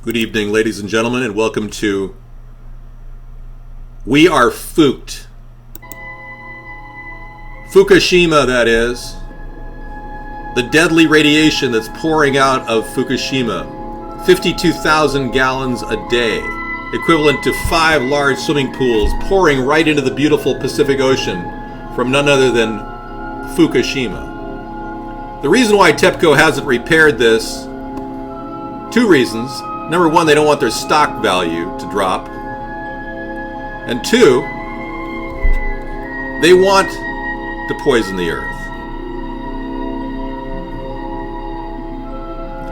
Good evening, ladies and gentlemen, and welcome to We Are Fooked. Fukushima, that is. The deadly radiation that's pouring out of Fukushima. 52,000 gallons a day, equivalent to 5 large swimming pools pouring right into the beautiful Pacific Ocean from none other than Fukushima. The reason why TEPCO hasn't repaired this, two reasons. Number one, they don't want their stock value to drop. And two, they want to poison the earth.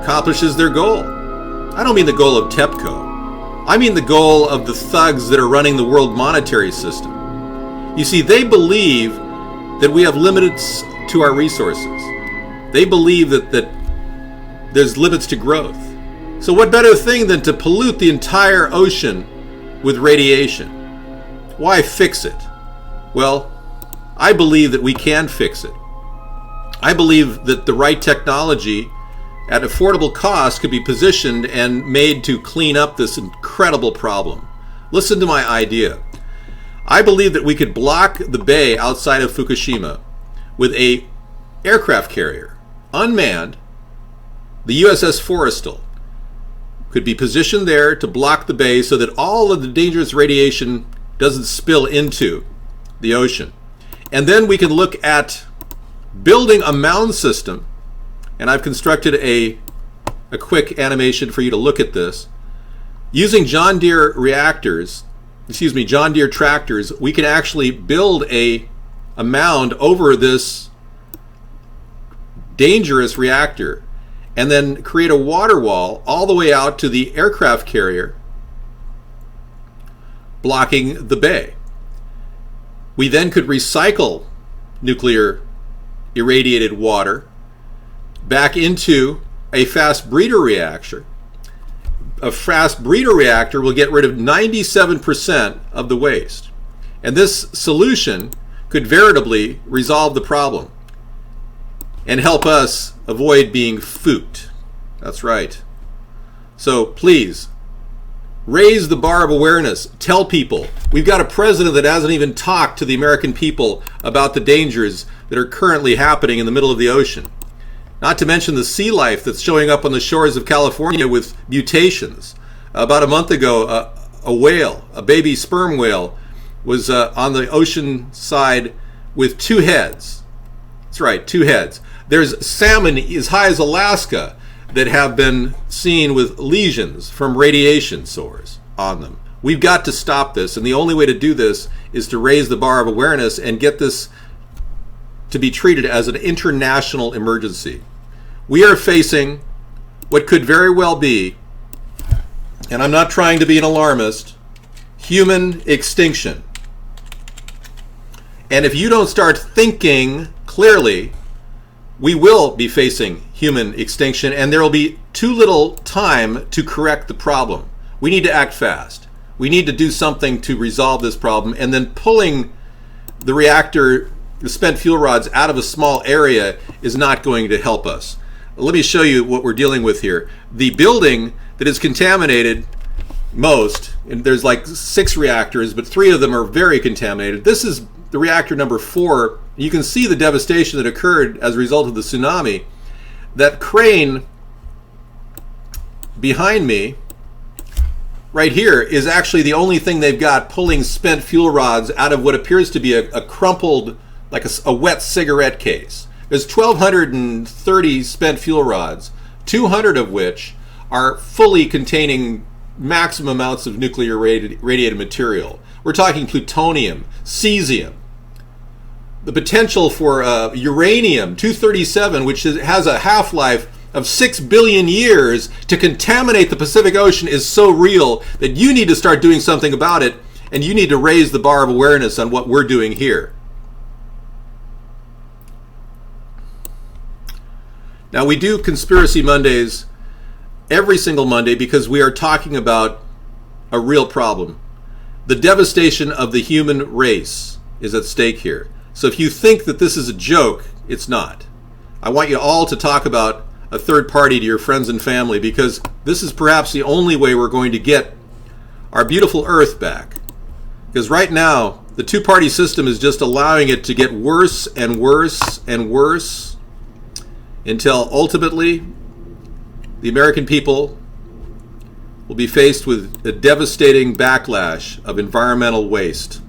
Accomplishes their goal. I don't mean the goal of TEPCO. I mean the goal of the thugs that are running the world monetary system. You see, they believe that we have limits to our resources. They believe that there's limits to growth. So what better thing than to pollute the entire ocean with radiation? Why fix it? Well, I believe that we can fix it. I believe that the right technology at affordable cost could be positioned and made to clean up this incredible problem. Listen to my idea. I believe that we could block the bay outside of Fukushima with a aircraft carrier, unmanned, the USS Forrestal. Could be positioned there to block the bay so that all of the dangerous radiation doesn't spill into the ocean. And then we can look at building a mound system, and I've constructed a quick animation for you to look at this. Using John Deere tractors, we can actually build a mound over this dangerous reactor and then create a water wall all the way out to the aircraft carrier blocking the bay. We then could recycle nuclear irradiated water back into a fast breeder reactor. A fast breeder reactor will get rid of 97% of the waste. And this solution could veritably resolve the problem and help us avoid being fooked. That's right. So please, raise the bar of awareness. Tell people. We've got a president that hasn't even talked to the American people about the dangers that are currently happening in the middle of the ocean. Not to mention the sea life that's showing up on the shores of California with mutations. About a month ago, a whale, a baby sperm whale, was on the ocean side with 2 heads. That's right, 2 heads. There's salmon as high as Alaska that have been seen with lesions from radiation sores on them. We've got to stop this, and the only way to do this is to raise the bar of awareness and get this to be treated as an international emergency. We are facing what could very well be, and I'm not trying to be an alarmist, human extinction. And if you don't start thinking clearly, we will be facing human extinction, and there will be too little time to correct the problem. We need to act fast. We need to do something to resolve this problem, and then pulling the reactor, the spent fuel rods, out of a small area is not going to help us. Let me show you what we're dealing with here. The building that is contaminated most, and there's like 6 reactors, but 3 of them are very contaminated. This is the reactor number 4. You can see the devastation that occurred as a result of the tsunami. That crane behind me, right here, is actually the only thing they've got pulling spent fuel rods out of what appears to be a crumpled, like a wet cigarette case. There's 1,230 spent fuel rods, 200 of which are fully containing maximum amounts of nuclear radiated material. We're talking plutonium, cesium, the potential for uranium-237, which has a half-life of 6 billion years to contaminate the Pacific Ocean, is so real that you need to start doing something about it, and you need to raise the bar of awareness on what we're doing here. Now, we do Conspiracy Mondays every single Monday because we are talking about a real problem. The devastation of the human race is at stake here. So if you think that this is a joke, it's not. I want you all to talk about a third party to your friends and family, because this is perhaps the only way we're going to get our beautiful Earth back. Because right now, the two-party system is just allowing it to get worse and worse and worse until ultimately the American people will be faced with a devastating backlash of environmental waste.